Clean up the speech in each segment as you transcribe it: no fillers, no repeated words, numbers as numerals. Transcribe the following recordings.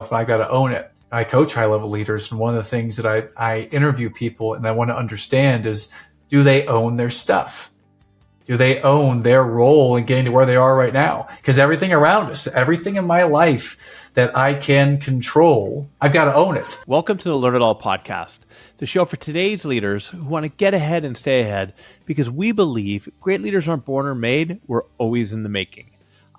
I got to own it. I coach high level leaders, and one of the things that I interview people and I want to understand is, do they own their stuff? Do they own their role in getting to where they are right now? Because everything around us, everything in my life that I can control, I've got to own it. Welcome to the Learn It All podcast, the show for today's leaders who want to get ahead and stay ahead, because we believe great leaders aren't born or made, we're always in the making.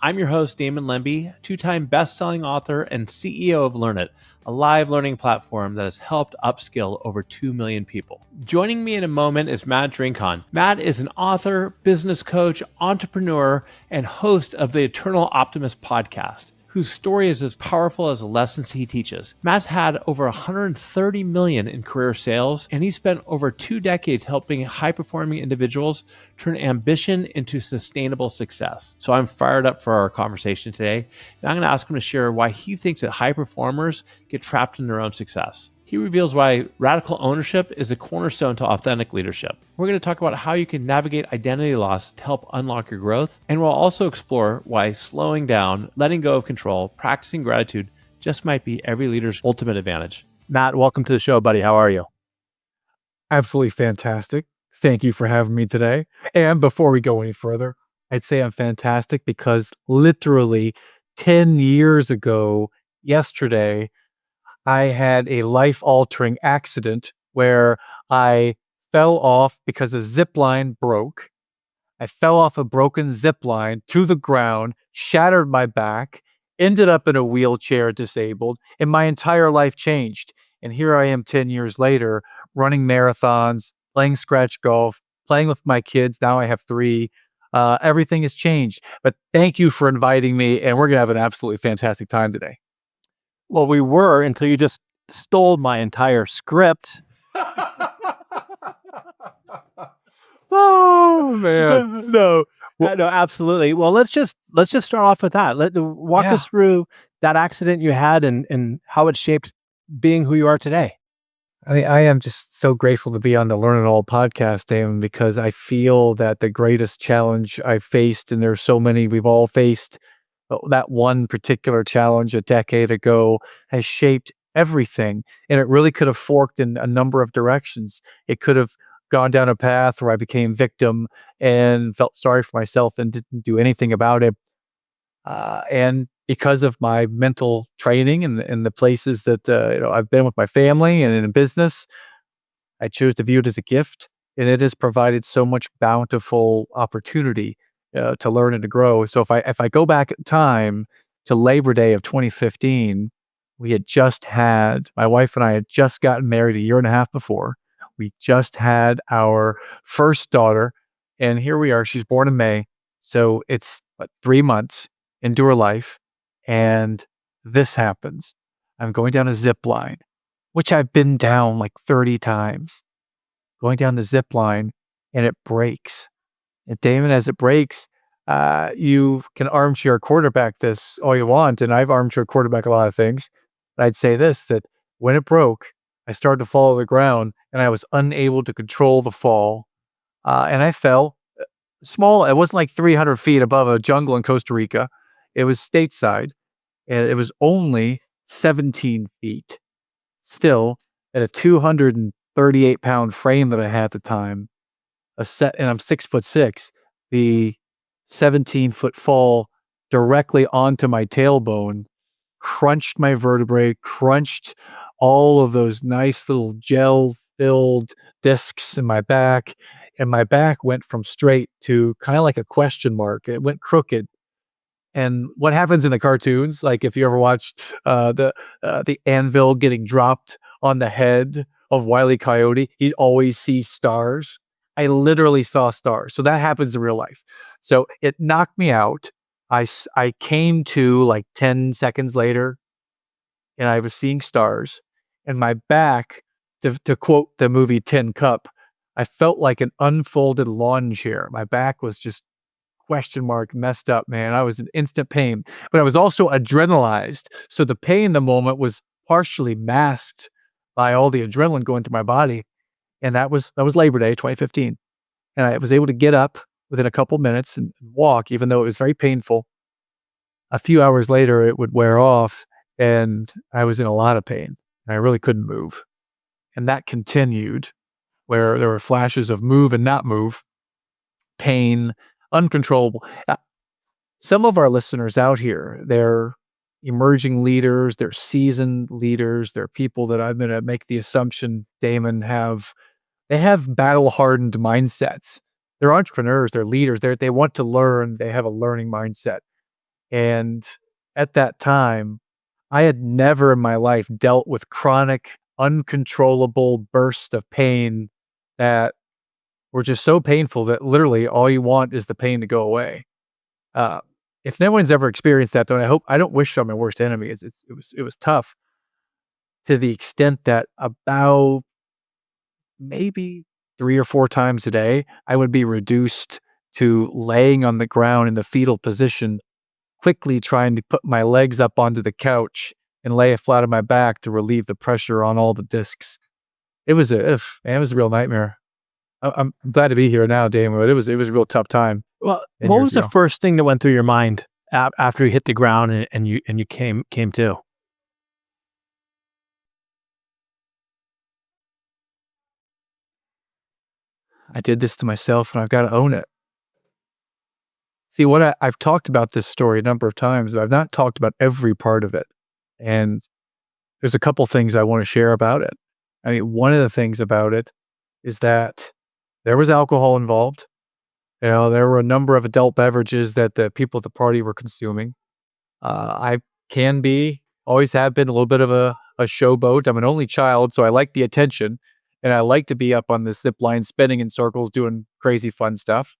I'm your host, Damon Lemby, two-time best-selling author and CEO of Learn It, a live learning platform that has helped upskill over 2 million people. Joining me in a moment is Matt Drinkhahn. Matt is an author, business coach, entrepreneur, and host of the Eternal Optimist podcast, whose story is as powerful as the lessons he teaches. Matt's had over 130 million in career sales, and he spent over 2 decades helping high-performing individuals turn ambition into sustainable success. So I'm fired up for our conversation today, and I'm going to ask him to share why he thinks that high performers get trapped in their own success. He reveals why radical ownership is a cornerstone to authentic leadership. We're going to talk about how you can navigate identity loss to help unlock your growth. And we'll also explore why slowing down, letting go of control, practicing gratitude just might be every leader's ultimate advantage. Matt, welcome to the show, buddy. How are you? Absolutely fantastic. Thank you for having me today. And before we go any further, I'd say I'm fantastic because literally 10 years ago, yesterday, I had a life-altering accident where I fell off because a zipline broke. I fell off a broken zipline to the ground, shattered my back, ended up in a wheelchair disabled, and my entire life changed. And here I am 10 years later, running marathons, playing scratch golf, playing with my kids. Now I have 3. Everything has changed. But thank you for inviting me, and we're going to have an absolutely fantastic time today. Well, we were until you just stole my entire script. Oh man, no, absolutely. Well, let's just start off with that. Walk us through that accident you had and how it shaped being who you are today. I mean, I am just so grateful to be on the Learn It All podcast, Damon, because I feel that the greatest challenge I've faced, and there's so many we've all faced, that one particular challenge a decade ago has shaped everything. And it really could have forked in a number of directions. It could have gone down a path where I became victim and felt sorry for myself and didn't do anything about it. And because of my mental training and the places that I've been with my family and in business, I chose to view it as a gift, and it has provided so much bountiful opportunity to learn and to grow. So if I go back in time to Labor Day of 2015, my wife and I had just gotten married a year and a half before. We just had our first daughter, and here we are. She's born in May, so it's 3 months into her life, and this happens. I'm going down a zip line, which I've been down like 30 times. Going down the zip line, and it breaks. And Damon, as it breaks, you can armchair quarterback this all you want, and I've armchair quarterback a lot of things. But I'd say this, that when it broke, I started to fall to the ground, and I was unable to control the fall. And I fell small. It wasn't like 300 feet above a jungle in Costa Rica. It was stateside, and it was only 17 feet. Still, at a 238-pound frame that I had at the time, and I'm 6'6", the 17-foot fall directly onto my tailbone crunched my vertebrae, crunched all of those nice little gel-filled discs in my back, and my back went from straight to kind of like a question mark. It went crooked. And what happens in the cartoons, like if you ever watched the anvil getting dropped on the head of Wile E. Coyote, he always sees stars. I literally saw stars. So that happens in real life. So it knocked me out. I came to like 10 seconds later, and I was seeing stars. And my back, to quote the movie Tin Cup, I felt like an unfolded lawn chair. My back was just question mark messed up, man. I was in instant pain, but I was also adrenalized. So the pain in the moment was partially masked by all the adrenaline going through my body. And that was Labor Day 2015. And I was able to get up within a couple minutes and walk, even though it was very painful. A few hours later, it would wear off, and I was in a lot of pain, and I really couldn't move. And that continued where there were flashes of move and not move, pain, uncontrollable. Some of our listeners out here, they're emerging leaders, they're seasoned leaders, they're people that I'm going to make the assumption, Damon, they have battle-hardened mindsets. They're entrepreneurs, they're leaders, they want to learn, they have a learning mindset. And at that time, I had never in my life dealt with chronic, uncontrollable bursts of pain that were just so painful that literally all you want is the pain to go away. Uh, if no one's ever experienced that, though, I don't wish on my worst enemy. It was tough to the extent that about maybe 3 or 4 times a day, I would be reduced to laying on the ground in the fetal position, quickly trying to put my legs up onto the couch and lay flat on my back to relieve the pressure on all the discs. It was it was a real nightmare. I'm glad to be here now, Damon, but it was a real tough time Well, 10 what years was the ago. first thing that went through your mind after you hit the ground and you came to? I did this to myself and I've got to own it. See, I've talked about this story a number of times, but I've not talked about every part of it. And there's a couple things I want to share about it. I mean, one of the things about it is that there was alcohol involved. There were a number of adult beverages that the people at the party were consuming. I can be, always have been a little bit of a showboat. I'm an only child, so I like the attention, and I like to be up on the Zipline spinning in circles, doing crazy fun stuff,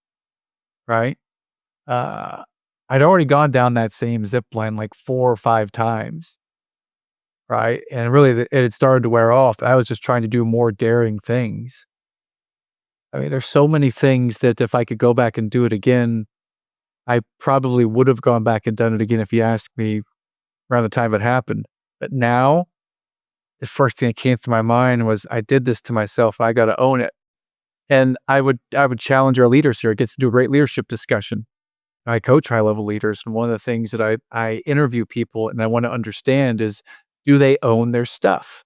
right? Uh, I'd already gone down that same Zipline like 4 or 5 times, right? And really, it had started to wear off. I was just trying to do more daring things. I mean, there's so many things that if I could go back and do it again, I probably would have gone back and done it again if you asked me around the time it happened. But now, the first thing that came through my mind was, I did this to myself. I got to own it. And I would challenge our leaders here. It gets to do a great leadership discussion. I coach high level leaders, and one of the things that I interview people and I want to understand is, do they own their stuff?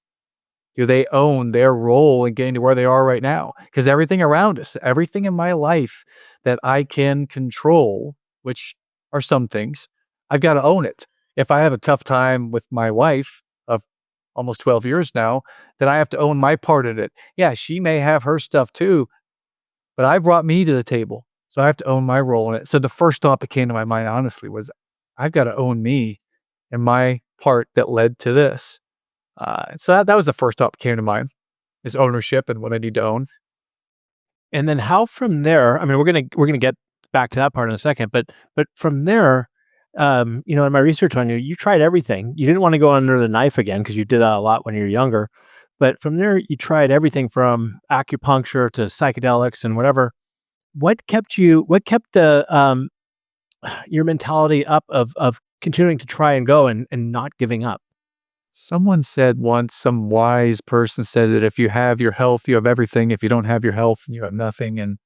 Do they own their role in getting to where they are right now? Because everything around us, everything in my life that I can control, which are some things, I've got to own it. If I have a tough time with my wife of almost 12 years now, then I have to own my part in it. Yeah, she may have her stuff too, but I brought me to the table. So I have to own my role in it. So the first thought that came to my mind, honestly, was I've got to own me and my part that led to this. So that was the first thought that came to mind, is ownership and what I need to own. And then how from there, I mean, we're gonna get back to that part in a second, but from there, in my research on you, you tried everything. You didn't want to go under the knife again because you did that a lot when you were younger. But from there, you tried everything from acupuncture to psychedelics and whatever. What kept the your mentality up of continuing to try and go and not giving up? Someone said once, some wise person said that if you have your health, you have everything. If you don't have your health, you have nothing. And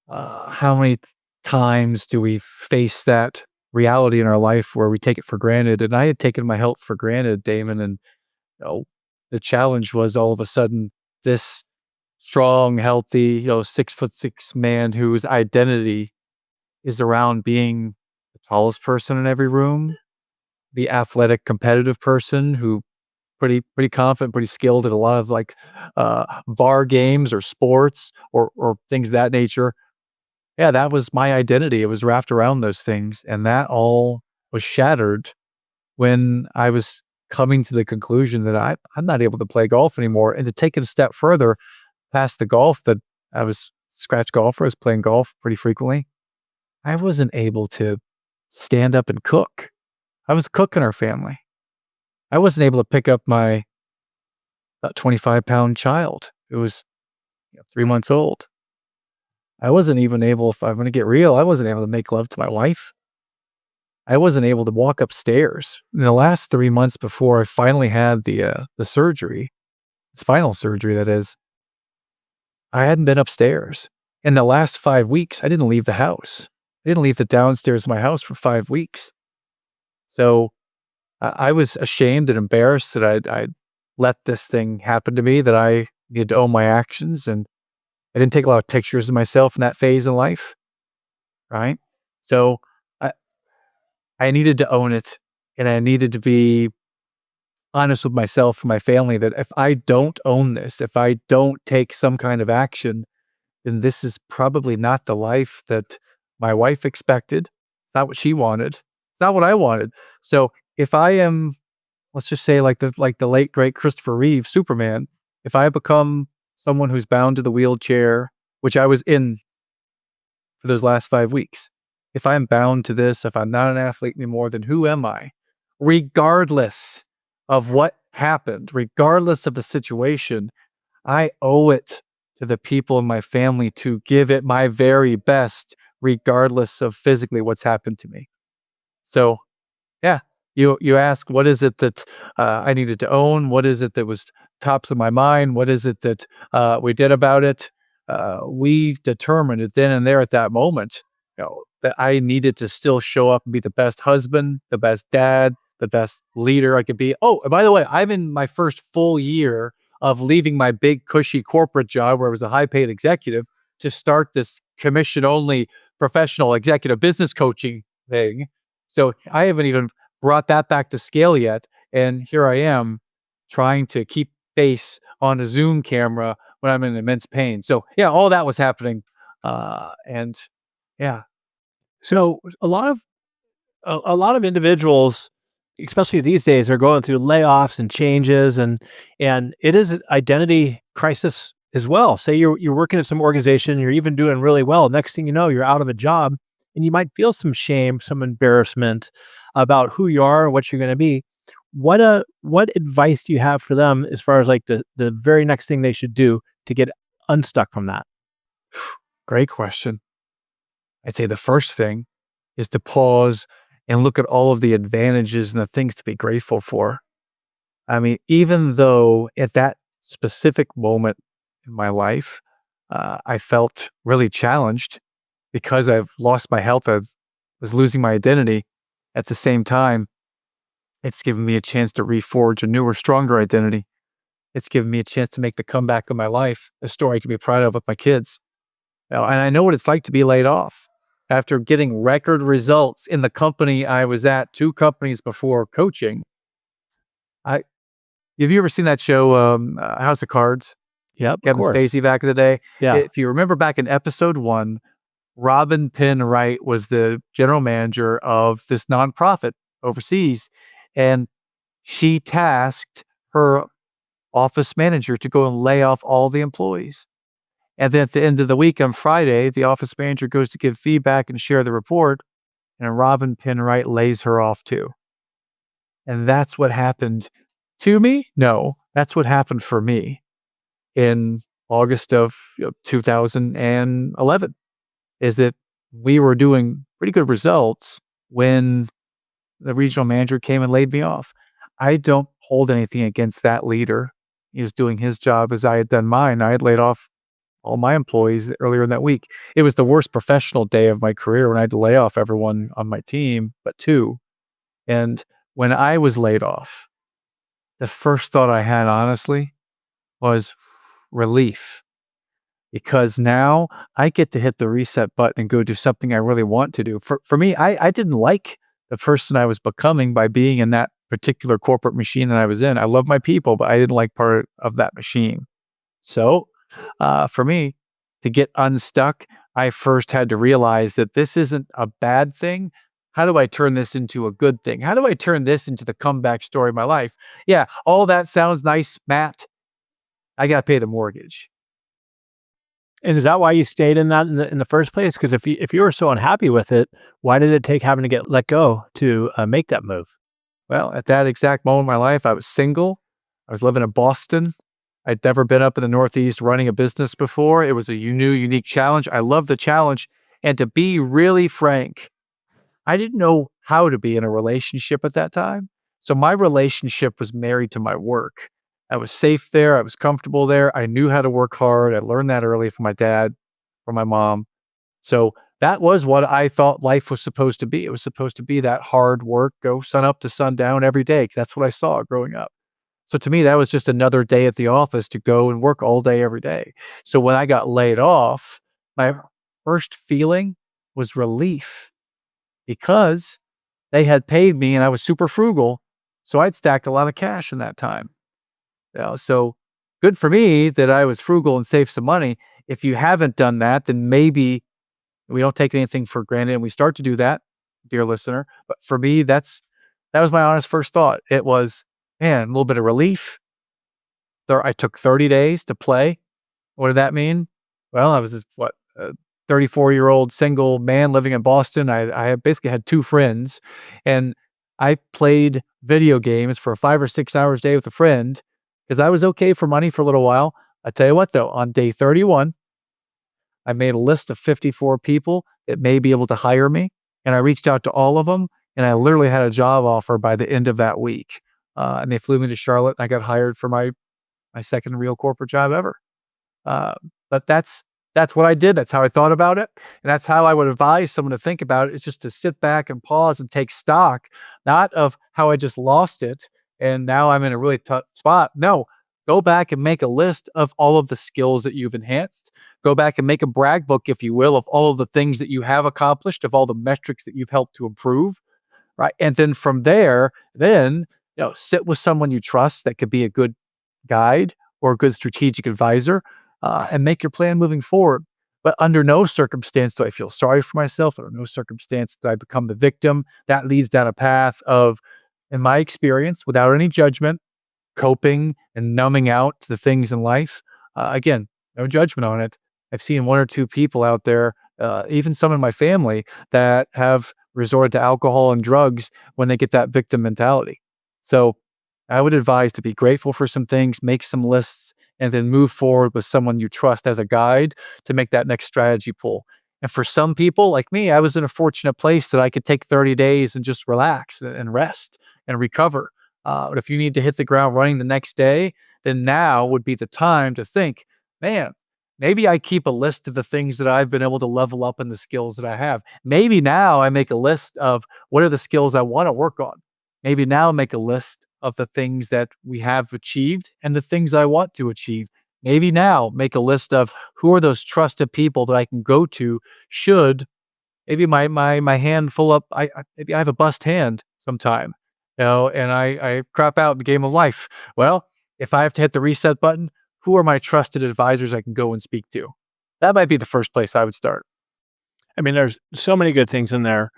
how many times do we face that reality in our life where we take it for granted? And I had taken my health for granted, Damon. And the challenge was all of a sudden this strong, healthy, 6'6" man whose identity is around being the tallest person in every room, the athletic, competitive person who pretty confident, pretty skilled at a lot of bar games or sports or things of that nature. Yeah, that was my identity. It was wrapped around those things, and that all was shattered when I was coming to the conclusion that I'm not able to play golf anymore. And to take it a step further past the golf, that I was scratch golfer, I was playing golf pretty frequently. I wasn't able to stand up and cook. I was the cook in our family. I wasn't able to pick up my about 25-pound child who was 3 months old. I wasn't even able, if I'm going to get real, I wasn't able to make love to my wife. I wasn't able to walk upstairs. In the last 3 months before I finally had the surgery, spinal surgery that is, I hadn't been upstairs. In the last 5 weeks, I didn't leave the house. I didn't leave the downstairs of my house for 5 weeks. So I was ashamed and embarrassed that I'd let this thing happen to me, that I needed to own my actions, and I didn't take a lot of pictures of myself in that phase in life, right? So I I needed to own it, and I needed to be honest with myself and my family that if I don't own this, if I don't take some kind of action, then this is probably not the life that my wife expected. It's not what she wanted. It's not what I wanted. So if I am, let's just say like the late great Christopher Reeve, Superman, if I become someone who's bound to the wheelchair, which I was in for those last 5 weeks, if I'm bound to this, if I'm not an athlete anymore, then who am I? Regardless of what happened, regardless of the situation, I owe it to the people in my family to give it my very best, regardless of physically what's happened to me. So yeah. You ask, what is it that, I needed to own? What is it that was tops of my mind? What is it that, we did about it? We determined it then and there at that moment, that I needed to still show up and be the best husband, the best dad, the best leader I could be. Oh, and by the way, I'm in my first full year of leaving my big cushy corporate job where I was a high-paid executive to start this commission-only professional executive business coaching thing. So I haven't even brought that back to scale yet. And here I am trying to keep face on a Zoom camera when I'm in immense pain. So yeah, all that was happening. And yeah, So a lot of individuals, especially these days, are going through layoffs and changes, and it is an identity crisis as well. Say you're working at some organization, you're even doing really well. Next thing you know, you're out of a job, and you might feel some shame, some embarrassment about who you are and what you're going to be. What advice do you have for them as far as like the very next thing they should do to get unstuck from that? great question. I'd say the first thing is to pause and look at all of the advantages and the things to be grateful for. I mean, even though at that specific moment in my life, I felt really challenged because I've lost my health, I was losing my identity. At the same time, it's given me a chance to reforge a newer, stronger identity. It's given me a chance to make the comeback of my life, a story I can be proud of with my kids. And I know what it's like to be laid off after getting record results in the company I was at, 2 companies before coaching. I Have you ever seen that show, House of Cards? Yep, of Kevin course. Spacey back in the day? Yeah. If you remember back in episode 1, Robin Penn Wright was the general manager of this nonprofit overseas, and she tasked her office manager to go and lay off all the employees. And then at the end of the week on Friday, the office manager goes to give feedback and share the report, and Robin Penn Wright lays her off too. And that's what happened to me? No, that's what happened for me in August of 2011, is that we were doing pretty good results when the regional manager came and laid me off. I don't hold anything against that leader. He was doing his job as I had done mine. I had laid off all my employees earlier in that week. It was the worst professional day of my career when I had to lay off everyone on my team, but 2. And when I was laid off, the first thought I had, honestly, was relief, because now I get to hit the reset button and go do something I really want to do. For me, I didn't like the person I was becoming by being in that particular corporate machine that I was in. I love my people, but I didn't like part of that machine. So, for me to get unstuck, I first had to realize that this isn't a bad thing. How do I turn this into a good thing? How do I turn this into the comeback story of my life? Yeah, all that sounds nice, Matt. I got to pay the mortgage. And is that why you stayed in that in the first place? Because if you were so unhappy with it, why did it take having to get let go to make that move? Well, at that exact moment in my life, I was single. I was living in Boston. I'd never been up in the Northeast running a business before. It was a new, unique challenge. I loved the challenge. And to be really frank, I didn't know how to be in a relationship at that time. So my relationship was married to my work. I was safe there. I was comfortable there. I knew how to work hard. I learned that early from my dad, from my mom. So that was what I thought life was supposed to be. It was supposed to be that hard work, go sun up to sundown every day. That's what I saw growing up. So to me, that was just another day at the office to go and work all day, every day. So when I got laid off, my first feeling was relief because they had paid me and I was super frugal. So I'd stacked a lot of cash in that time. So good for me that I was frugal and saved some money. If you haven't done that, then maybe we don't take anything for granted and we start to do that, dear listener. But for me, that was my honest first thought. It was, man, a little bit of relief. I took 30 days to play. What did that mean? Well, I was a 34-year-old single man living in Boston. I basically had two friends, and I played video games for 5 or 6 hours a day with a friend because I was okay for money for a little while. I tell you what, though, on day 31, I made a list of 54 people that may be able to hire me, and I reached out to all of them, and I literally had a job offer by the end of that week. And they flew me to Charlotte, and I got hired for my second real corporate job ever. Uh, but that's what I did. That's how I thought about it, and that's how I would advise someone to think about it. Is just to sit back and pause and take stock, not of how I just lost it and now I'm in a really tough spot. No, go back and make a list of all of the skills that you've enhanced. Go back and make a brag book, if you will, of all of the things that you have accomplished, of all the metrics that you've helped to improve, right? And then from there, sit with someone you trust that could be a good guide or a good strategic advisor, and make your plan moving forward. But under no circumstance do I feel sorry for myself. Under no circumstance do I become the victim. That leads down a path of, in my experience, without any judgment, coping and numbing out to the things in life. Again, no judgment on it. I've seen one or two people out there, even some in my family, that have resorted to alcohol and drugs when they get that victim mentality. So I would advise to be grateful for some things, make some lists, and then move forward with someone you trust as a guide to make that next strategy pull. And for some people like me, I was in a fortunate place that I could take 30 days and just relax and rest and recover. But if you need to hit the ground running the next day, then now would be the time to think, man, maybe I keep a list of the things that I've been able to level up in the skills that I have. Maybe now I make a list of what are the skills I want to work on. Maybe now make a list of the things that we have achieved and the things I want to achieve. Maybe now make a list of who are those trusted people that I can go to should maybe my hand full up. Maybe I have a bust hand sometime, and I crap out in the game of life. Well, if I have to hit the reset button, who are my trusted advisors I can go and speak to? That might be the first place I would start. I mean, there's so many good things in there.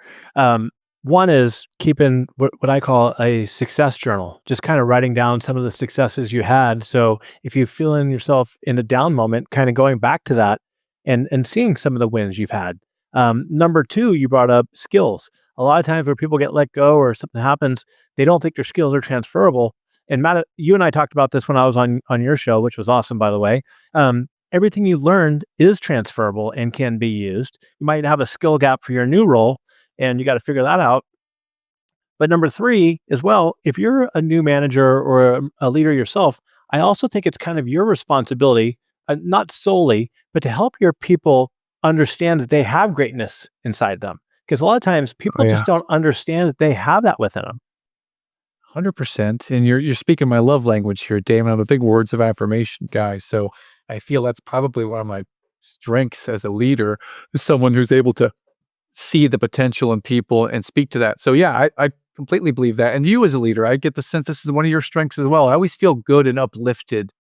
One is keeping what I call a success journal, just kind of writing down some of the successes you had. So if you feel in yourself in a down moment, kind of going back to that and seeing some of the wins you've had. Number two, you brought up skills. A lot of times where people get let go or something happens, they don't think their skills are transferable. And Matt, you and I talked about this when I was on your show, which was awesome, by the way. Everything you learned is transferable and can be used. You might have a skill gap for your new role, and you got to figure that out. But number three, as well, if you're a new manager or a leader yourself, I also think it's kind of your responsibility, not solely, but to help your people understand that they have greatness inside them. Because a lot of times Oh people just yeah, don't understand that they have that within them. 100%. And you're speaking my love language here, Damon. I'm a big words of affirmation guy, so I feel that's probably one of my strengths as a leader, is someone who's able to see the potential in people and speak to that. So yeah, I completely believe that. And you as a leader, I get the sense this is one of your strengths as well. I always feel good and uplifted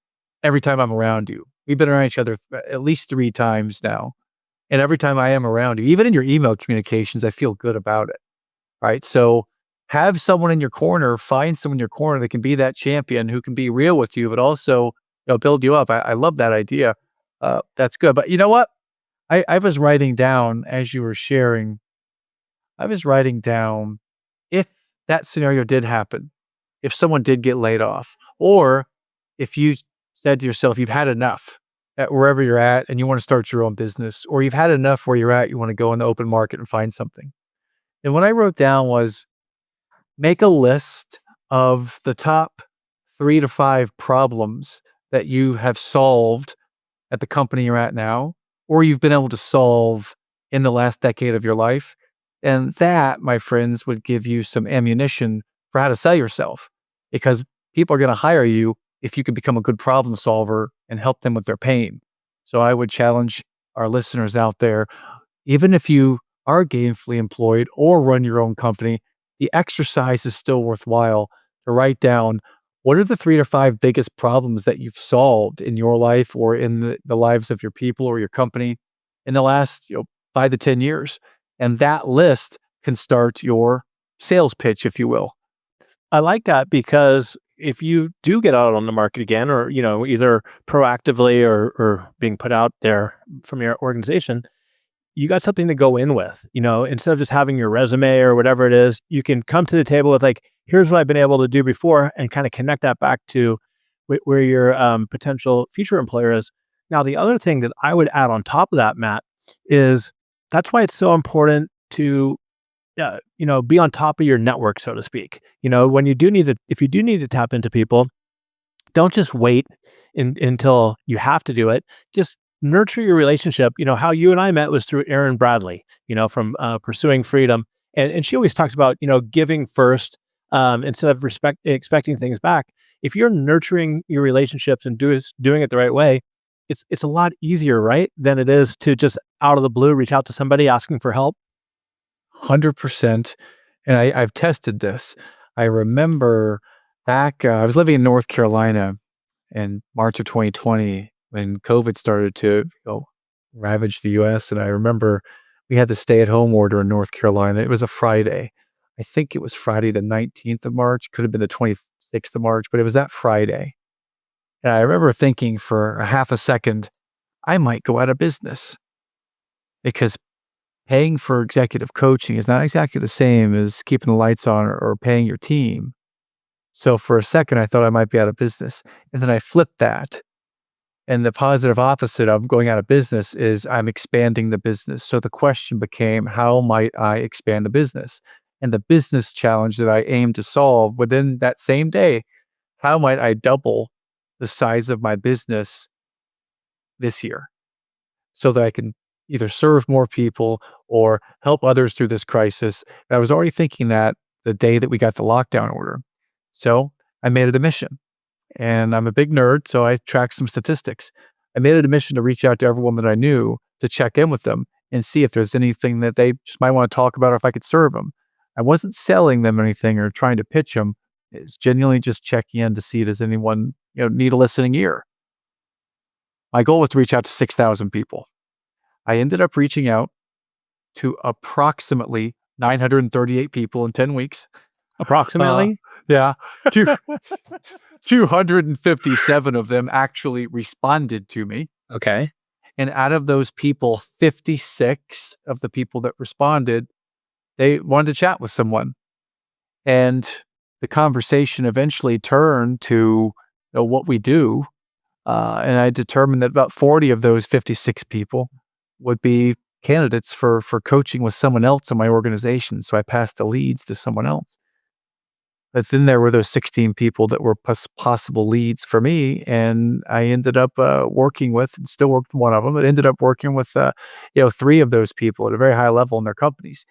every time I'm around you. We've been around each other at least 3 times now. And every time I am around you, even in your email communications, I feel good about it. Right. So have someone in your corner, find someone in your corner that can be that champion who can be real with you, but also, build you up. I love that idea. That's good. But you know what? I was writing down as you were sharing, I was writing down if that scenario did happen, if someone did get laid off, or if you said to yourself, you've had enough at wherever you're at and you want to start your own business, or you've had enough where you're at, you want to go in the open market and find something. And what I wrote down was make a list of the top 3 to 5 problems that you have solved at the company you're at now, or you've been able to solve in the last decade of your life. And that, my friends, would give you some ammunition for how to sell yourself, because people are going to hire you if you can become a good problem solver and help them with their pain. So I would challenge our listeners out there, even if you are gainfully employed or run your own company, the exercise is still worthwhile to write down what are the 3 to 5 biggest problems that you've solved in your life or in the lives of your people or your company in the last 5 to 10 years. And that list can start your sales pitch, if you will. I like that because if you do get out on the market again, or either proactively or being put out there from your organization, you got something to go in with. Instead of just having your resume or whatever it is, you can come to the table with like, here's what I've been able to do before, and kind of connect that back to where your potential future employer is. Now, the other thing that I would add on top of that, Matt, is that's why it's so important to be on top of your network, so to speak. When you do need to, if you do need to tap into people, don't just wait until you have to do it. Just nurture your relationship. How you and I met was through Erin Bradley, from Pursuing Freedom. And she always talks about, giving first instead of expecting things back. If you're nurturing your relationships and doing it the right way, it's a lot easier, right, than it is to just out of the blue reach out to somebody asking for help. 100%. And I've tested this. I remember back, I was living in North Carolina in March of 2020 when COVID started to ravage the US. And I remember we had the stay-at-home order in North Carolina. It was a Friday. I think it was Friday the 19th of March, could have been the 26th of March, but it was that Friday. And I remember thinking for a half a second, I might go out of business, because paying for executive coaching is not exactly the same as keeping the lights on or paying your team. So for a second, I thought I might be out of business. And then I flipped that. And the positive opposite of going out of business is I'm expanding the business. So the question became, how might I expand the business? And the business challenge that I aimed to solve within that same day, how might I double the size of my business this year so that I can either serve more people or help others through this crisis? And I was already thinking that the day that we got the lockdown order. So I made it a mission. And I'm a big nerd, so I tracked some statistics. I made it a mission to reach out to everyone that I knew to check in with them and see if there's anything that they just might want to talk about or if I could serve them. I wasn't selling them anything or trying to pitch them. It's genuinely just checking in to see, does anyone need a listening ear? My goal was to reach out to 6,000 people. I ended up reaching out to approximately 938 people in 10 weeks. Approximately? Yeah. 257 of them actually responded to me. Okay. And out of those people, 56 of the people that responded, they wanted to chat with someone. And the conversation eventually turned to what we do. And I determined that about 40 of those 56 people would be candidates for coaching with someone else in my organization. So I passed the leads to someone else. But then there were those 16 people that were possible leads for me. And I ended up working with, and still worked with one of them, but ended up working with 3 of those people at a very high level in their companies.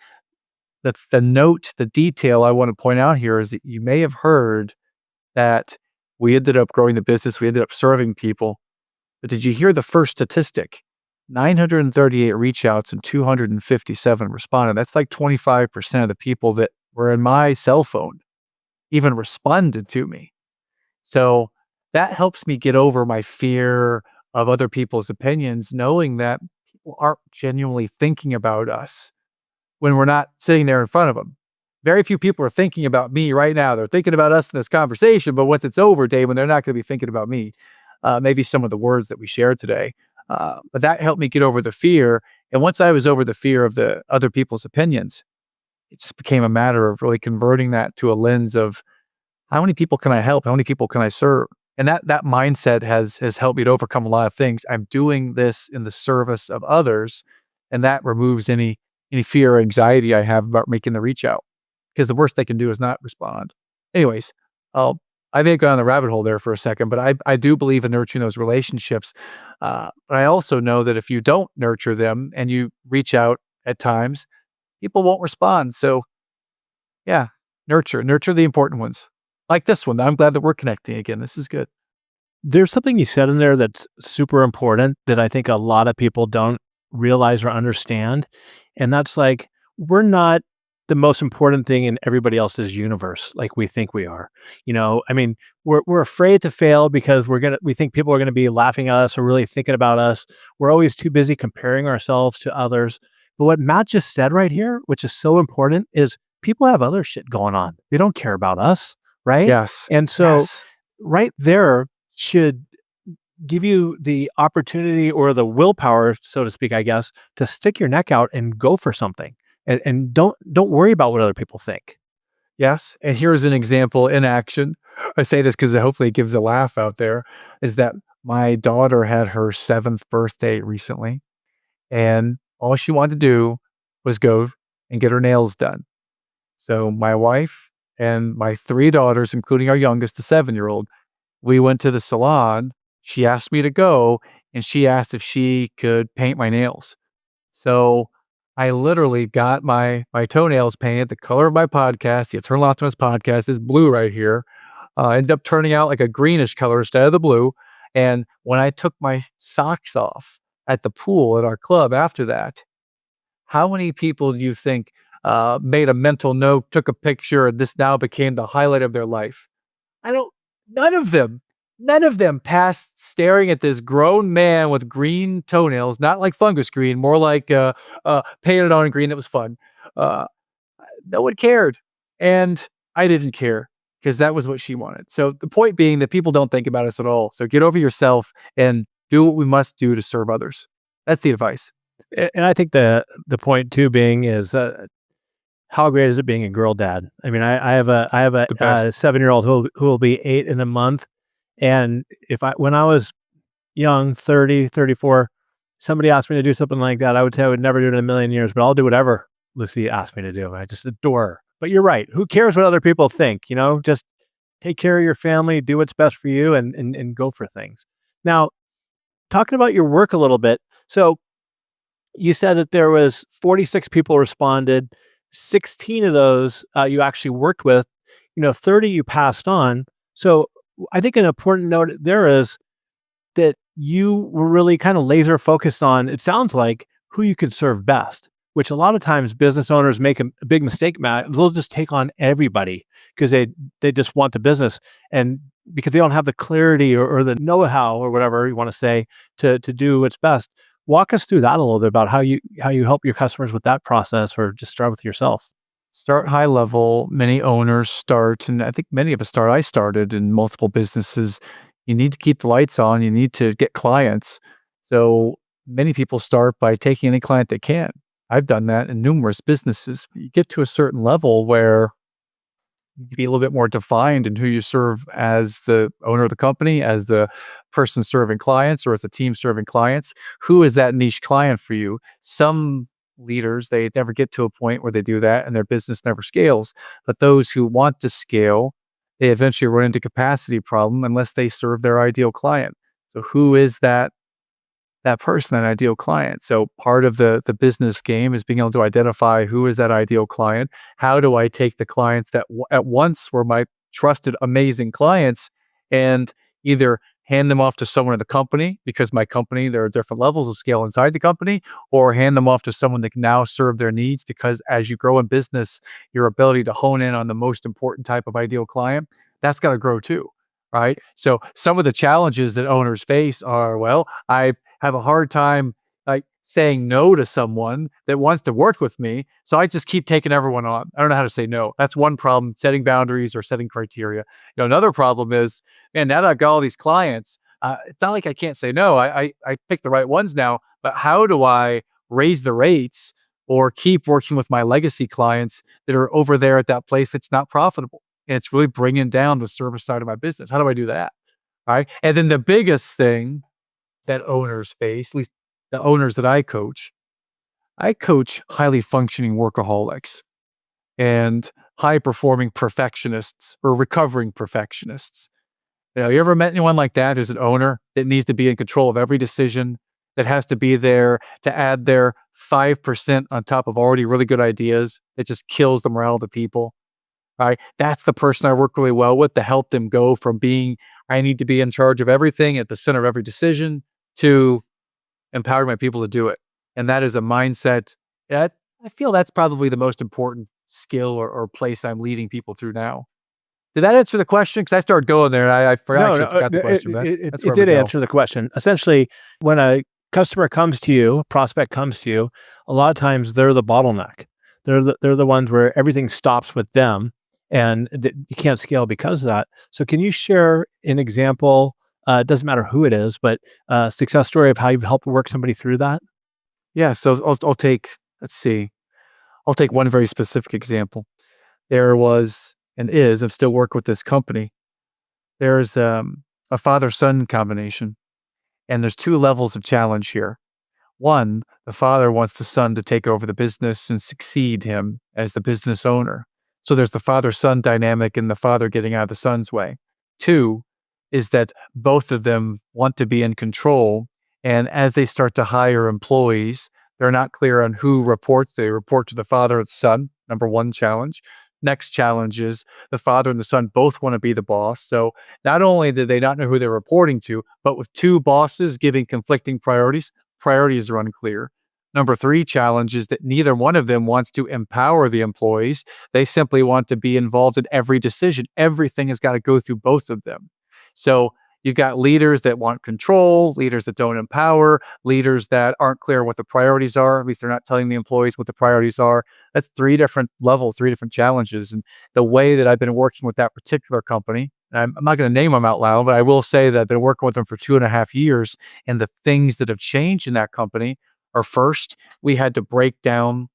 The detail I want to point out here is that you may have heard that we ended up growing the business, we ended up serving people. But did you hear the first statistic? 938 reach outs and 257 responded. That's like 25% of the people that were in my cell phone even responded to me. So that helps me get over my fear of other people's opinions, knowing that people aren't genuinely thinking about us when we're not sitting there in front of them. Very few people are thinking about me right now. They're thinking about us in this conversation, but once it's over, Damon, they're not going to be thinking about me. Maybe some of the words that we shared today. But that helped me get over the fear. And once I was over the fear of the other people's opinions, it just became a matter of really converting that to a lens of how many people can I help? How many people can I serve? And that mindset has helped me to overcome a lot of things. I'm doing this in the service of others, and that removes any fear or anxiety I have about making the reach out, because the worst they can do is not respond. Anyways, I may have gone on the rabbit hole there for a second, but I do believe in nurturing those relationships. But I also know that if you don't nurture them and you reach out at times, people won't respond. So yeah, nurture the important ones. Like this one. I'm glad that we're connecting again. This is good. There's something you said in there that's super important that I think a lot of people don't realize or understand. And that's like, we're not the most important thing in everybody else's universe like we think we are. I mean, we're afraid to fail because we think people are gonna be laughing at us or really thinking about us. We're always too busy comparing ourselves to others. But what Matt just said right here, which is so important, is people have other shit going on. They don't care about us, right? Yes. And so Yes. right there should give you the opportunity or the willpower, so to speak, I guess, to stick your neck out and go for something. And don't worry about what other people think. Yes. And here's an example in action. I say this because hopefully it gives a laugh out there, is that my daughter had her 7th birthday recently, and all she wanted to do was go and get her nails done. So my wife and my 3 daughters, including our youngest, the 7-year-old, we went to the salon. She asked me to go, and she asked if she could paint my nails. So I literally got my toenails painted the color of my podcast, the Eternal Optimist podcast, this blue right here. Ended up turning out like a greenish color instead of the blue. And when I took my socks off at the pool at our club after that, how many people do you think made a mental note, took a picture, and this now became the highlight of their life? I don't none of them, none of them passed staring at this grown man with green toenails, not like fungus green, more like, painted on green that was fun. Uh, no one cared, and I didn't care because that was what she wanted. So the point being that people don't think about us at all. So get over yourself and do what we must do to serve others. That's the advice. And I think the point too being is how great is it being a girl dad? I mean, I have a I It's have a the best. 7-year-old who will be 8 in a month. And if I when I was young, 30, 34, somebody asked me to do something like that, I would say I would never do it in a million years, but I'll do whatever Lucy asked me to do. I just adore her. But you're right. Who cares what other people think? Just take care of your family, do what's best for you, and go for things. Now, talking about your work a little bit. So you said that there was 46 people responded. 16 of those you actually worked with. 30 you passed on. So I think an important note there is that you were really kind of laser focused on, it sounds like, who you could serve best, which a lot of times business owners make a big mistake, Matt. They'll just take on everybody because they just want the business, and because they don't have the clarity or the know-how or whatever you want to say to do what's best. Walk us through that a little bit about how you help your customers with that process, or just start with yourself. Start high level. Many owners start, and I think many of us start. I started in multiple businesses. You need to keep the lights on. You need to get clients. So many people start by taking any client they can. I've done that in numerous businesses. You get to a certain level where be a little bit more defined in who you serve as the owner of the company, as the person serving clients, or as the team serving clients. Who is that niche client for you? Some leaders, they never get to a point where they do that and their business never scales. But those who want to scale, they eventually run into capacity problem unless they serve their ideal client. So who is that person, that ideal client? So part of the business game is being able to identify who is that ideal client. How do I take the clients that at once were my trusted, amazing clients, and either hand them off to someone in the company, because my company, there are different levels of scale inside the company, or hand them off to someone that can now serve their needs, because as you grow in business, your ability to hone in on the most important type of ideal client, that's got to grow too. Right. So some of the challenges that owners face are, well, I have a hard time like saying no to someone that wants to work with me. So I just keep taking everyone on. I don't know how to say no. That's one problem, setting boundaries or setting criteria. Another problem is, man, now that I've got all these clients, it's not like I can't say no. I pick the right ones now, but how do I raise the rates or keep working with my legacy clients that are over there at that place that's not profitable? And it's really bringing down the service side of my business. How do I do that? Right. And then the biggest thing that owners face, at least the owners that I coach highly functioning workaholics and high performing perfectionists or recovering perfectionists. You ever met anyone like that who's an owner that needs to be in control of every decision, that has to be there to add their 5% on top of already really good ideas. It just kills the morale of the people. Right? That's the person I work really well with to help them go from being, I need to be in charge of everything at the center of every decision to empowering my people to do it. And that is a mindset that I feel that's probably the most important skill or place I'm leading people through now. Did that answer the question? Because I started going there and I No, forgot the question, but that's it where we did go. answer the question. Essentially, when a customer comes to you, a prospect comes to you, a lot of times they're the bottleneck. They're the ones where everything stops with them, and you can't scale because of that. So, can you share an example? It doesn't matter who it is, but a success story of how you've helped work somebody through that. Yeah, so I'll take, let's see, I'll take one very specific example. There was and is, I'm still working with this company. There's a father-son combination, and there's two levels of challenge here. One, the father wants the son to take over the business and succeed him as the business owner. So there's the father-son dynamic and the father getting out of the son's way. Two is that both of them want to be in control. And as they start to hire employees, they're not clear on who reports. They report to the father or the son. Number one challenge. Next challenge is the father and the son both want to be the boss. So not only do they not know who they're reporting to, but with two bosses giving conflicting priorities are unclear. Number three challenge is that neither one of them wants to empower the employees. They simply want to be involved in every decision. Everything has got to go through both of them. So you've got leaders that want control, leaders that don't empower, leaders that aren't clear what the priorities are. At least they're not telling the employees what the priorities are. That's three different levels, three different challenges. And the way that I've been working with that particular company, and I'm not going to name them out loud, but I will say that I've been working with them for 2.5 years. And the things that have changed in that company are, first, we had to break down.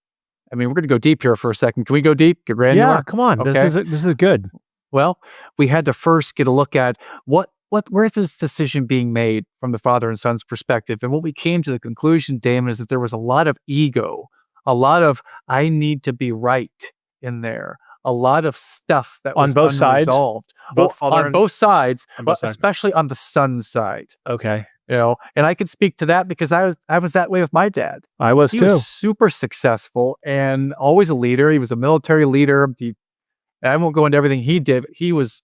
I mean, we're going to go deep here for a second. Can we go deep, get granular? Yeah, come on. Okay. This is good. Well, we had to first get a look at where's this decision being made from the father and son's perspective. And what we came to the conclusion, Damon, is that there was a lot of ego, a lot of I need to be right in there, a lot of stuff that On was both sides? unresolved. Both father on and- both sides, On but both sides. especially on the son's side. Okay. And I can speak to that because I was that way with my dad. I was He too. was super successful and always a leader. He was a military leader. And I won't go into everything he did, but he was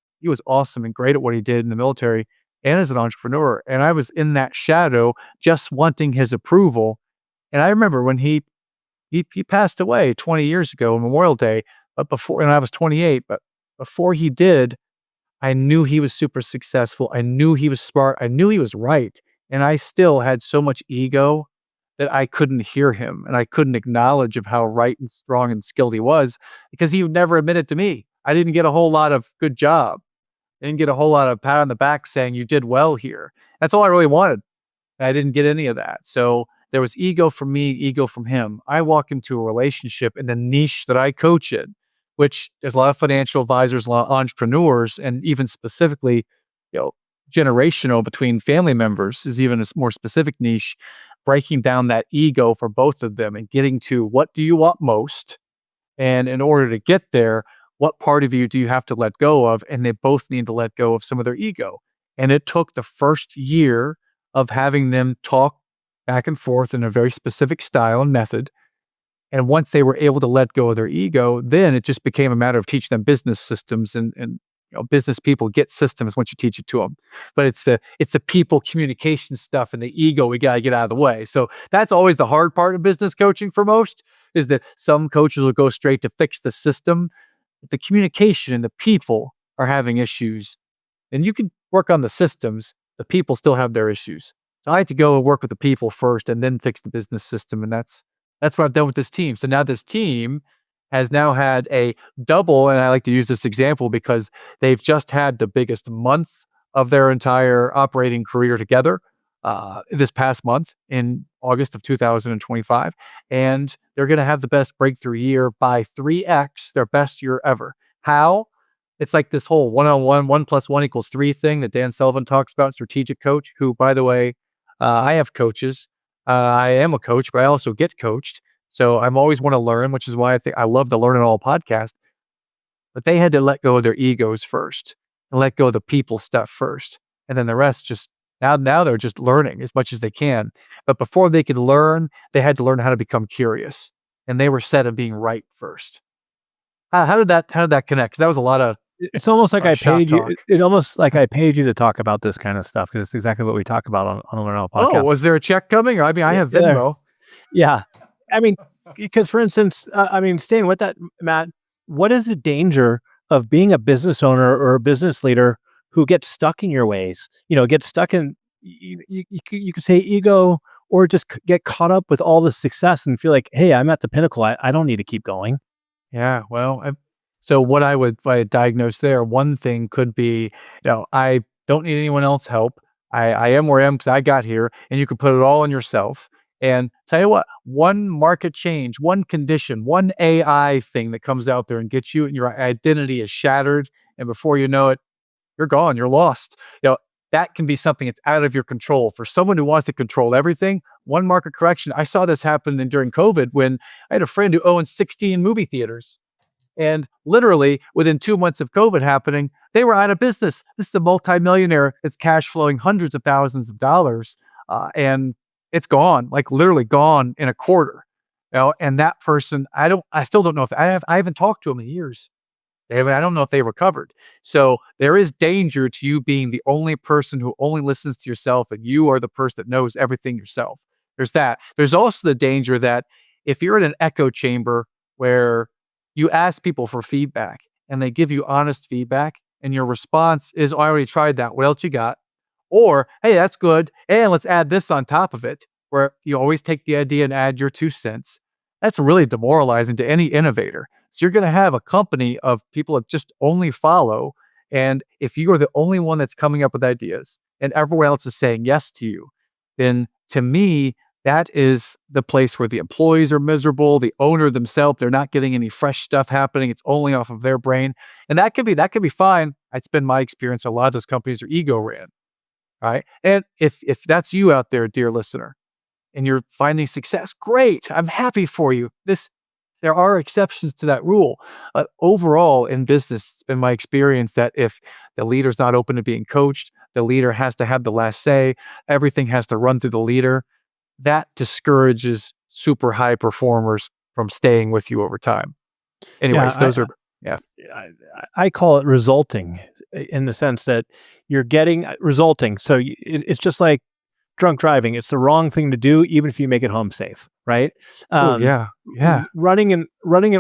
awesome and great at what he did in the military and as an entrepreneur. And I was in that shadow just wanting his approval. And I remember when he passed away 20 years ago on Memorial Day, but before, and I was 28, but before he did, I knew he was super successful. I knew he was smart. I knew he was right. And I still had so much ego that I couldn't hear him and I couldn't acknowledge of how right and strong and skilled he was because he would never admit it to me. I didn't get a whole lot of good job. I didn't get a whole lot of pat on the back saying you did well here. That's all I really wanted. And I didn't get any of that. So there was ego from me, ego from him. I walk into a relationship in the niche that I coach in, which there's a lot of financial advisors, a lot of entrepreneurs, and even specifically, generational between family members is even a more specific niche, breaking down that ego for both of them and getting to what do you want most? And in order to get there, what part of you do you have to let go of? And they both need to let go of some of their ego. And it took the first year of having them talk back and forth in a very specific style and method. And once they were able to let go of their ego, then it just became a matter of teaching them business systems and business people get systems once you teach it to them. But it's the people communication stuff and the ego we got to get out of the way. So that's always the hard part of business coaching for most, is that some coaches will go straight to fix the system. But the communication and the people are having issues. And you can work on the systems, the people still have their issues. So I had to go and work with the people first and then fix the business system. And that's what I've done with this team. So now this team has now had a double, and I like to use this example because they've just had the biggest month of their entire operating career together this past month in August of 2025. And they're going to have the best breakthrough year by 3x their best year ever. How? It's like this whole one-on-one, 1+1=3 thing that Dan Sullivan talks about, strategic coach, who, by the way, I have coaches. I am a coach, but I also get coached. So I'm always want to learn, which is why I think I love the Learn It All podcast. But they had to let go of their egos first and let go of the people stuff first. And then the rest just Now they're just learning as much as they can. But before they could learn, they had to learn how to become curious. And they were set on being right first. How did that connect? 'Cause that was a lot of It's almost like I shop paid you. talk. It almost like I paid you to talk about this kind of stuff because it's exactly what we talk about on the Learn All Oh, podcast. was there a check coming? Or, I mean, I Yeah, have there. Venmo. Yeah. I mean, because for instance, staying with that, Matt, what is the danger of being a business owner or a business leader who gets stuck in your ways? Get stuck in, you could say ego, or just get caught up with all the success and feel like, hey, I'm at the pinnacle. I don't need to keep going. Yeah, well, so what if I diagnose there, one thing could be, I don't need anyone else's help. I am where I am because I got here, and you can put it all on yourself. And tell you what, one market change, one condition, one AI thing that comes out there and gets you, and your identity is shattered, and before you know it, you're gone, you're lost. That can be something that's out of your control. For someone who wants to control everything, one market correction. I saw this happen during COVID when I had a friend who owned 16 movie theaters. And literally within 2 months of COVID happening, they were out of business. This is a multimillionaire that's cash flowing hundreds of thousands of dollars. And it's gone, like literally gone in a quarter. And that person, I still don't know if I haven't talked to him in years. I don't know if they recovered. So there is danger to you being the only person who only listens to yourself, and you are the person that knows everything yourself. There's that. There's also the danger that if you're in an echo chamber where you ask people for feedback and they give you honest feedback, and your response is, "Oh, I already tried that. What else you got?" Or, "Hey, that's good. And let's add this on top of it," where you always take the idea and add your 2 cents. That's really demoralizing to any innovator. So you're going to have a company of people that just only follow. And if you are the only one that's coming up with ideas and everyone else is saying yes to you, then to me, that is the place where the employees are miserable, the owner themselves, they're not getting any fresh stuff happening. It's only off of their brain. And that could be fine. It's been my experience. A lot of those companies are ego ran. Right. And if that's you out there, dear listener, and you're finding success, great. I'm happy for you. There are exceptions to that rule. Overall, in business, it's been my experience that if the leader's not open to being coached, the leader has to have the last say. Everything has to run through the leader. That discourages super high performers from staying with you over time. Yeah. Anyways, those are yeah. I, I call it resulting in the sense that you're getting resulting. So it's just like drunk driving. It's the wrong thing to do, even if you make it home safe, right? Oh yeah, yeah. Running an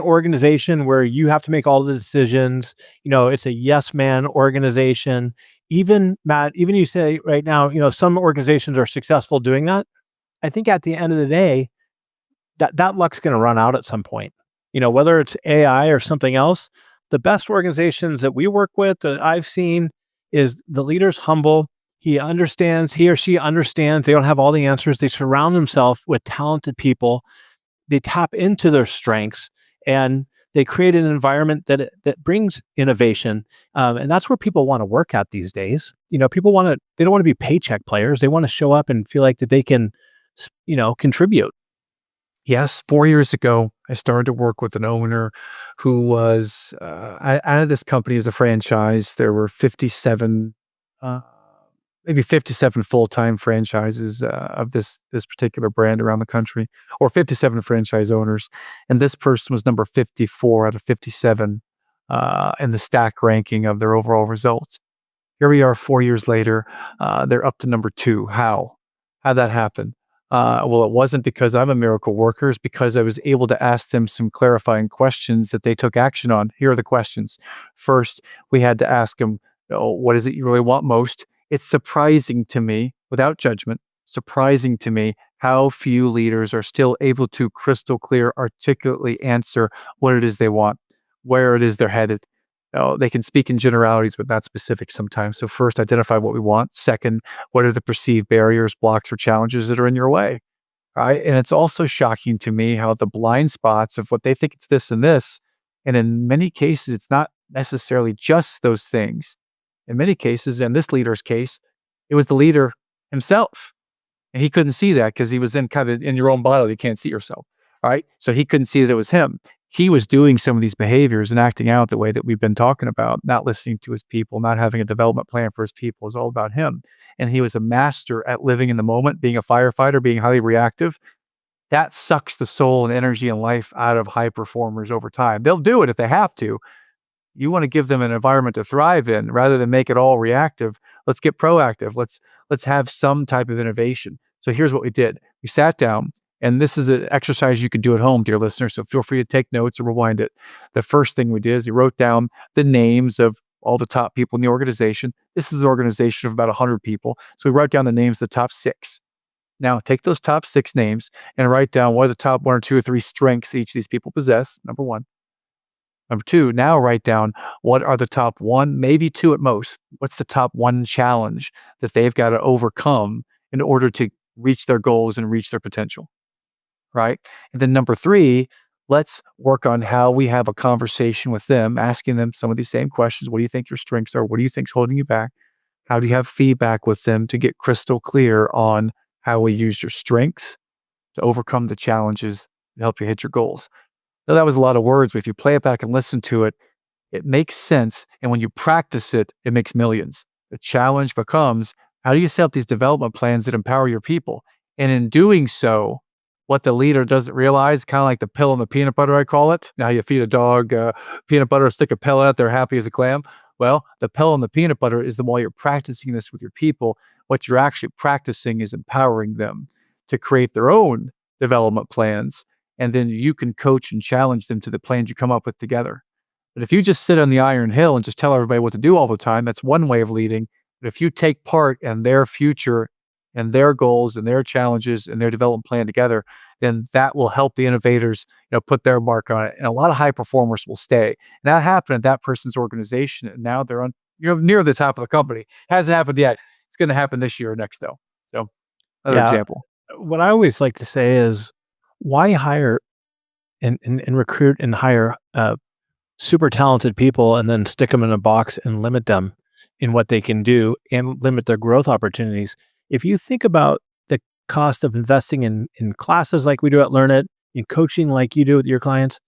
organization where you have to make all the decisions. It's a yes man organization. Even Matt, even you say right now, some organizations are successful doing that. I think at the end of the day, that luck's going to run out at some point. Whether it's AI or something else, the best organizations that we work with that I've seen is the leader's humble. He or she understands. They don't have all the answers. They surround themselves with talented people. They tap into their strengths and they create an environment that brings innovation. And that's where people want to work at these days. They don't want to be paycheck players. They want to show up and feel like that they can, contribute. Yes, 4 years ago, I started to work with an owner who was out of this company as a franchise. There were 57, uh, maybe 57 full-time franchises of this particular brand around the country, or 57 franchise owners, and this person was number 54 out of 57 in the stack ranking of their overall results. Here we are 4 years later. They're up to number 2. How'd that happen? Well, it wasn't because I'm a miracle worker. It's because I was able to ask them some clarifying questions that they took action on. Here are the questions. First, we had to ask them, what is it you really want most? It's surprising to me, without judgment, surprising to me how few leaders are still able to crystal clear, articulately answer what it is they want, where it is they're headed. They can speak in generalities, but not specifics sometimes. So first, identify what we want. Second, what are the perceived barriers, blocks, or challenges that are in your way? Right. And it's also shocking to me how the blind spots of what they think it's this and this. And in many cases, it's not necessarily just those things. In many cases, in this leader's case, it was the leader himself. And he couldn't see that because he was in kind of in your own bottle. You can't see yourself. Right. So he couldn't see that it was him. he was doing some of these behaviors and acting out the way that we've been talking about, not listening to his people, not having a development plan for his people. It was all about him. And he was a master at living in the moment, being a firefighter, being highly reactive. That sucks the soul and energy and life out of high performers over time. They'll do it if they have to. You want to give them an environment to thrive in rather than make it all reactive. Let's get proactive. Let's have some type of innovation. So here's what we did. We sat down, and this is an exercise you can do at home, dear listeners. So feel free to take notes or rewind it. The first thing we did is we wrote down the names of all the top people in the organization. This is an organization of about 100 people. So we wrote down the names of the top 6. Now take those top 6 names and write down what are the top 1 or 2 or 3 strengths each of these people possess. Number 1. Number 2, now write down what are the top 1, maybe 2 at most. What's the top 1 challenge that they've got to overcome in order to reach their goals and reach their potential, right? And then number 3, let's work on how we have a conversation with them, asking them some of these same questions. What do you think your strengths are? What do you think's holding you back? How do you have feedback with them to get crystal clear on how we use your strengths to overcome the challenges and help you hit your goals? Now, that was a lot of words, but if you play it back and listen to it, it makes sense. And when you practice it, it makes millions. The challenge becomes, how do you set up these development plans that empower your people? And in doing so, what the leader doesn't realize, kind of like the pill and the peanut butter, I call it. Now you feed a dog peanut butter, stick a pill in it, they're happy as a clam. Well, the pill and the peanut butter is the while you're practicing this with your people, what you're actually practicing is empowering them to create their own development plans. And then you can coach and challenge them to the plans you come up with together. But if you just sit on the iron hill and just tell everybody what to do all the time, that's one way of leading. But if you take part in their future and their goals and their challenges and their development plan together, then that will help the innovators, put their mark on it. And a lot of high performers will stay. And that happened at that person's organization. And now they're on, near the top of the company. Hasn't happened yet. It's going to happen this year or next, though. So another example. What I always like to say is, why hire and recruit and hire super talented people and then stick them in a box and limit them in what they can do and limit their growth opportunities? If you think about the cost of investing in classes like we do at Learn It, in coaching like you do with your clients,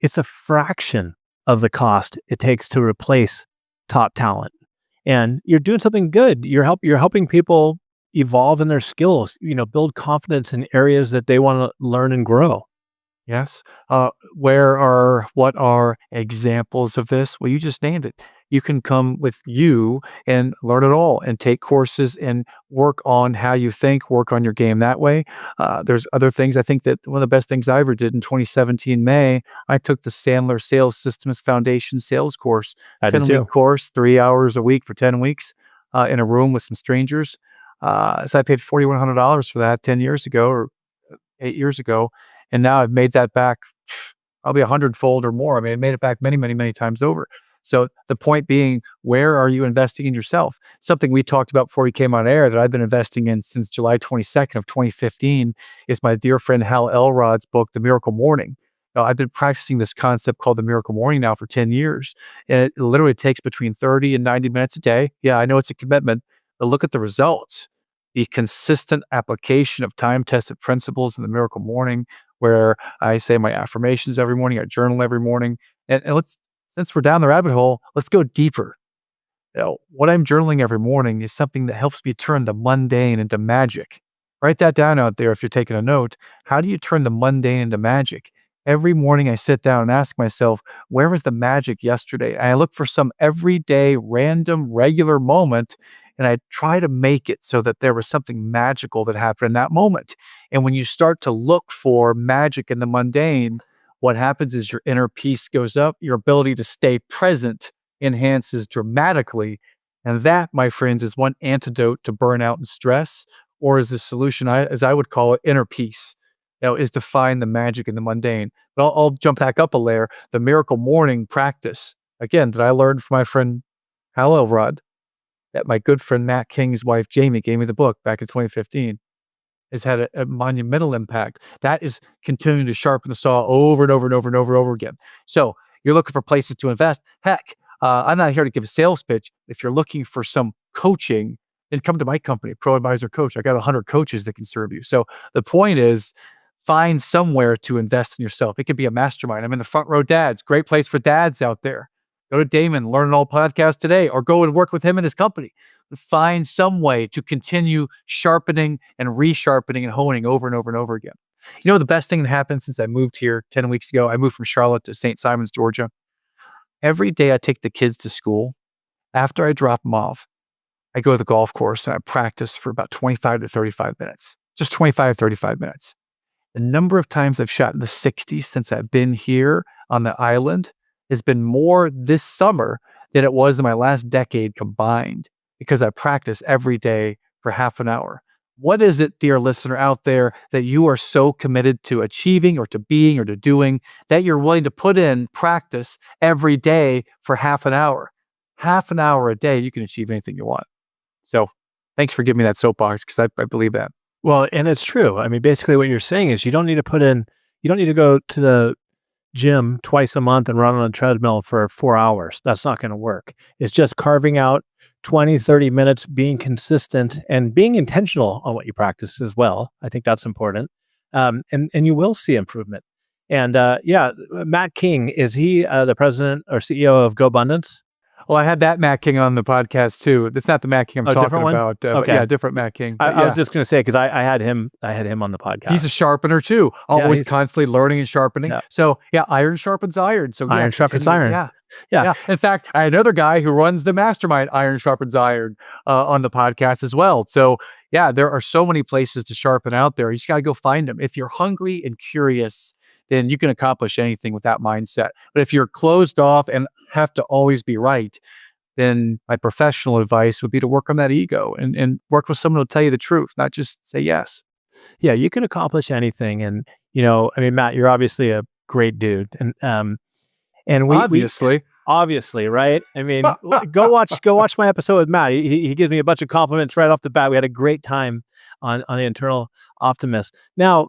it's a fraction of the cost it takes to replace top talent. And you're doing something good. You're helping people evolve in their skills, build confidence in areas that they want to learn and grow. Yes. What are examples of this? Well, you just named it. You can come with you and learn it all and take courses and work on how you think, work on your game that way. There's other things. I think that one of the best things I ever did in 2017, May, I took the Sandler Sales Systems Foundation sales course, I did 10-week too. course, 3 hours a week for 10 weeks in a room with some strangers. So I paid $4,100 for that 10 years ago or 8 years ago. And now I've made that back probably 100-fold or more. I mean, I made it back many, many, many times over. So the point being, where are you investing in yourself? Something we talked about before we came on air that I've been investing in since July 22nd of 2015 is my dear friend Hal Elrod's book, The Miracle Morning. Now, I've been practicing this concept called the Miracle Morning now for 10 years. And it literally takes between 30 and 90 minutes a day. Yeah, I know it's a commitment, but look at the results. The consistent application of time-tested principles in the Miracle Morning, where I say my affirmations every morning, I journal every morning. And since we're down the rabbit hole, let's go deeper. What I'm journaling every morning is something that helps me turn the mundane into magic. Write that down out there if you're taking a note. How do you turn the mundane into magic? Every morning I sit down and ask myself, where was the magic yesterday? And I look for some everyday, random, regular moment, and I try to make it so that there was something magical that happened in that moment. And when you start to look for magic in the mundane, what happens is your inner peace goes up, your ability to stay present enhances dramatically. And that, my friends, is one antidote to burnout and stress, or is the solution, as I would call it, inner peace. Is to find the magic in the mundane. But I'll jump back up a layer. The Miracle Morning practice, again, that I learned from my friend Hal Elrod, that my good friend Matt King's wife, Jamie, gave me the book back in 2015, has had a monumental impact. That is continuing to sharpen the saw over and over and over and over and over again. So you're looking for places to invest. Heck, I'm not here to give a sales pitch. If you're looking for some coaching, then come to my company, Pro Advisor Coach. I got 100 coaches that can serve you. So the point is, find somewhere to invest in yourself. It could be a mastermind. I'm in the Front Row Dads, great place for dads out there. Go to Damon, Learn It All podcast today, or go and work with him and his company. Find some way to continue sharpening and resharpening and honing over and over and over again. You know, the best thing that happened since I moved here 10 weeks ago, I moved from Charlotte to St. Simons, Georgia. Every day I take the kids to school. After I drop them off, I go to the golf course and I practice for about 25 to 35 minutes, just 25, 35 minutes. The number of times I've shot in the 60s since I've been here on the island has been more this summer than it was in my last decade combined, because I practice every day for half an hour. What is it, dear listener out there, that you are so committed to achieving or to being or to doing that you're willing to put in practice every day for half an hour? Half an hour a day, you can achieve anything you want. So thanks for giving me that soapbox, because I believe that. Well, and it's true. I mean, basically what you're saying is you don't need to go to the gym twice a month and run on a treadmill for 4 hours. That's not going to work. It's just carving out 20, 30 minutes, being consistent and being intentional on what you practice as well. I think that's important. And you will see improvement. And Matt King, is he the president or CEO of GoBundance? Well, I had that Matt King on the podcast too. That's not the Matt King I'm talking different one? about. But Okay. yeah, different Matt King. I But yeah, was just going to say, because I had him on the podcast. he's a sharpener too. Always he's- constantly learning and sharpening. Yeah. So yeah, iron sharpens iron. So Iron sharpens iron. Yeah. Yeah. Yeah. In fact, I had another guy who runs the mastermind Iron Sharpens Iron on the podcast as well. So yeah, there are so many places to sharpen out there. You just got to go find them. If you're hungry and curious, then you can accomplish anything with that mindset. But if you're closed off and have to always be right, then my professional advice would be to work on that ego and work with someone who'll tell you the truth, not just say yes. Yeah, you can accomplish anything. And, I mean, Matt, you're obviously a great dude. And Obviously. obviously, right? I mean, go watch my episode with Matt. He gives me a bunch of compliments right off the bat. We had a great time on the Eternal Optimist. Now,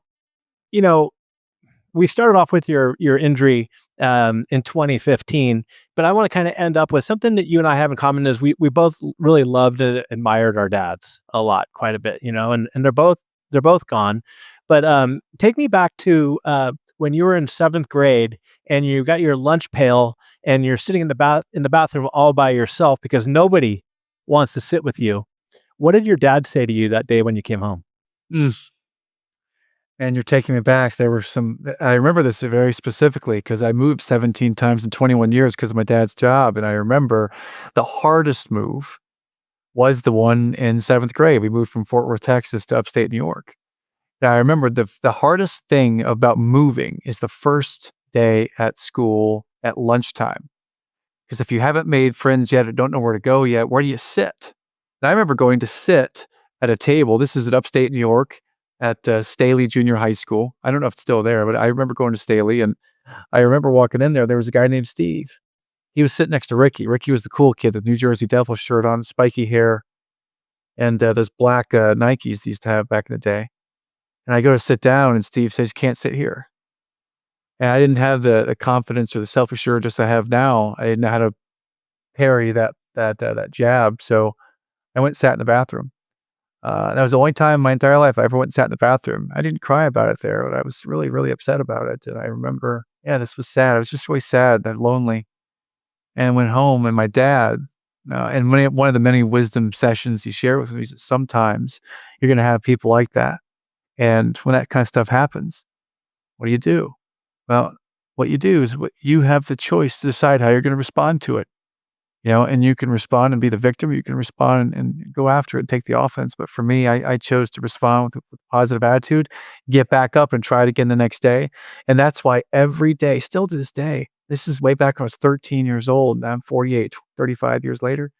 we started off with your injury in 2015, but I want to kind of end up with something that you and I have in common is we both really loved and admired our dads a lot, quite a bit, and they're both gone. But take me back to when you were in 7th grade and you got your lunch pail and you're sitting in the bathroom all by yourself because nobody wants to sit with you. What did your dad say to you that day when you came home? And you're taking me back. I remember this very specifically because I moved 17 times in 21 years because of my dad's job. And I remember the hardest move was the one in 7th grade. We moved from Fort Worth, Texas to upstate New York. And I remember the hardest thing about moving is the first day at school at lunchtime. Because if you haven't made friends yet or don't know where to go yet, where do you sit? And I remember going to sit at a table. This is at upstate New York at Staley Junior High School. I don't know if it's still there, but I remember going to Staley, and I remember walking in there. There was a guy named Steve. He was sitting next to Ricky. Ricky was the cool kid, the New Jersey Devil shirt on, spiky hair, and those black Nikes they used to have back in the day. And I go to sit down, and Steve says, "You can't sit here." And I didn't have the confidence or the self-assurance I have now. I didn't know how to parry that jab, so I went and sat in the bathroom. That was the only time in my entire life I ever went and sat in the bathroom. I didn't cry about it there, but I was really, really upset about it. And I remember, this was sad. I was just really sad and lonely. And went home, and my dad, and one of the many wisdom sessions he shared with me, he said, sometimes you're going to have people like that. And when that kind of stuff happens, what do you do? Well, what you do is you have the choice to decide how you're going to respond to it. And you can respond and be the victim. You can respond and go after it and take the offense. But for me, I chose to respond with a positive attitude, get back up and try it again the next day. And that's why every day, still to this day, this is way back when I was 13 years old. Now I'm 48, 35 years later.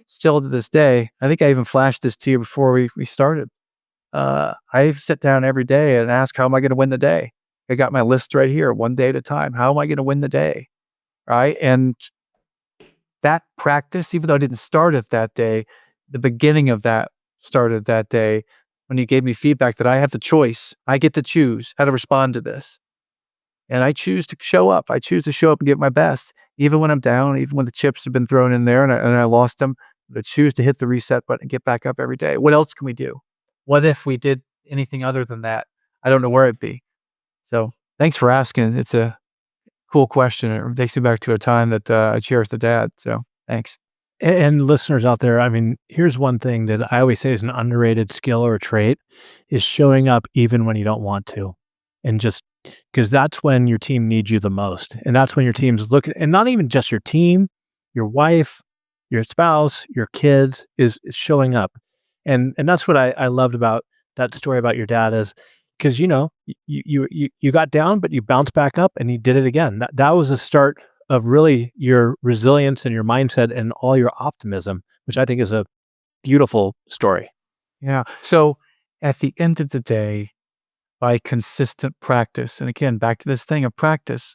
Still to this day, I think I even flashed this to you before we started. I sit down every day and ask, how am I going to win the day? I got my list right here, one day at a time. How am I going to win the day? Right? And that practice, even though I didn't start it that day, the beginning of that started that day when he gave me feedback that I have the choice. I get to choose how to respond to this. And I choose to show up. I choose to show up and give my best, even when I'm down, even when the chips have been thrown in there and I lost them. I choose to hit the reset button and get back up every day. What else can we do? What if we did anything other than that? I don't know where it'd be. So thanks for asking. It's a cool question. It takes me back to a time that I cherished a dad. So thanks. And listeners out there, I mean, here's one thing that I always say is an underrated skill or trait is showing up even when you don't want to. And just because that's when your team needs you the most. And that's when your team's looking, and not even just your team, your wife, your spouse, your kids is showing up. And that's what I loved about that story about your dad is because, you got down, but you bounced back up and you did it again. That was the start of really your resilience and your mindset and all your optimism, which I think is a beautiful story. Yeah. So at the end of the day, by consistent practice, and again, back to this thing of practice,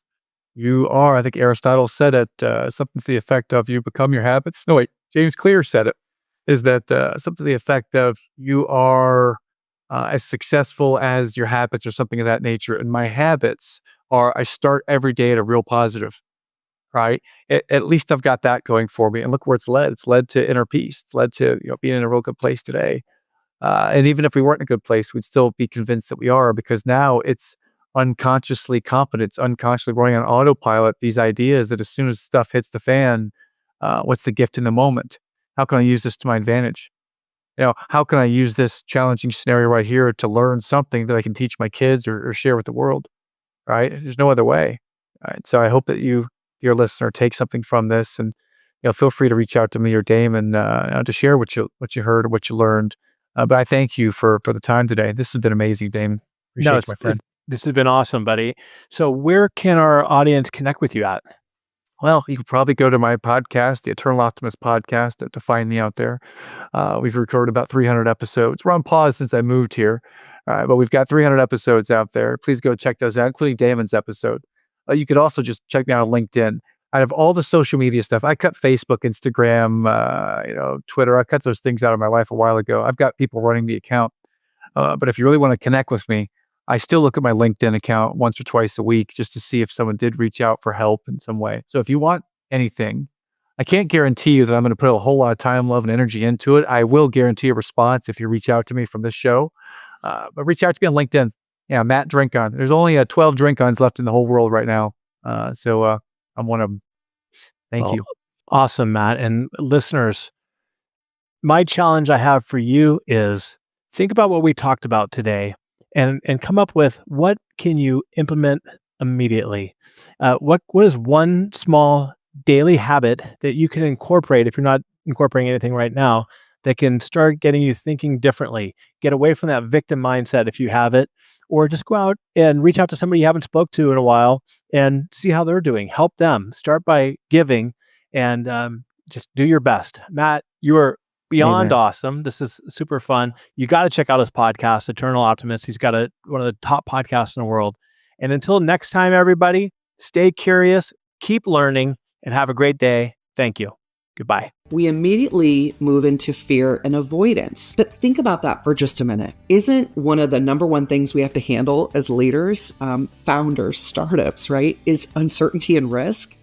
you are, I think Aristotle said it, something to the effect of you become your habits. No, wait, James Clear said it, is that something to the effect of you are as successful as your habits or something of that nature. And my habits are I start every day at a real positive, right? At least I've got that going for me. And look where it's led. It's led to inner peace. It's led to being in a real good place today. And even if we weren't in a good place, we'd still be convinced that we are because now it's unconsciously competent, it's unconsciously running on autopilot, these ideas that as soon as stuff hits the fan, what's the gift in the moment? How can I use this to my advantage? How can I use this challenging scenario right here to learn something that I can teach my kids or share with the world, right? There's no other way. Right? So I hope that you, dear listener, take something from this and feel free to reach out to me or Damon to share what you heard or what you learned. But I thank you for the time today. This has been amazing, Damon. Appreciate you, my friend. This has been awesome, buddy. So where can our audience connect with you at? Well, you could probably go to my podcast, the Eternal Optimist podcast, to find me out there. We've recorded about 300 episodes. We're on pause since I moved here, but we've got 300 episodes out there. Please go check those out, including Damon's episode. You could also just check me out on LinkedIn. I have all the social media stuff. I cut Facebook, Instagram, Twitter. I cut those things out of my life a while ago. I've got people running the account. But if you really want to connect with me, I still look at my LinkedIn account once or twice a week just to see if someone did reach out for help in some way. So if you want anything, I can't guarantee you that I'm going to put a whole lot of time, love, and energy into it. I will guarantee a response if you reach out to me from this show. But reach out to me on LinkedIn. Yeah, Matt Drinkhahn. There's only 12 Drinkhahns left in the whole world right now. So I'm one of them. Thank you. Awesome, Matt. And listeners, my challenge I have for you is think about what we talked about today and come up with what can you implement immediately. What is one small daily habit that you can incorporate if you're not incorporating anything right now that can start getting you thinking differently, get away from that victim mindset if you have it, or just go out and reach out to somebody you haven't spoke to in a while and see how they're doing. Help them. Start by giving and just do your best. Matt, you are beyond awesome. This is super fun. You got to check out his podcast, Eternal Optimist. He's got one of the top podcasts in the world. And until next time, everybody, stay curious, keep learning, and have a great day. Thank you. Goodbye. We immediately move into fear and avoidance. But think about that for just a minute. Isn't one of the number one things we have to handle as leaders, founders, startups, right, is uncertainty and risk?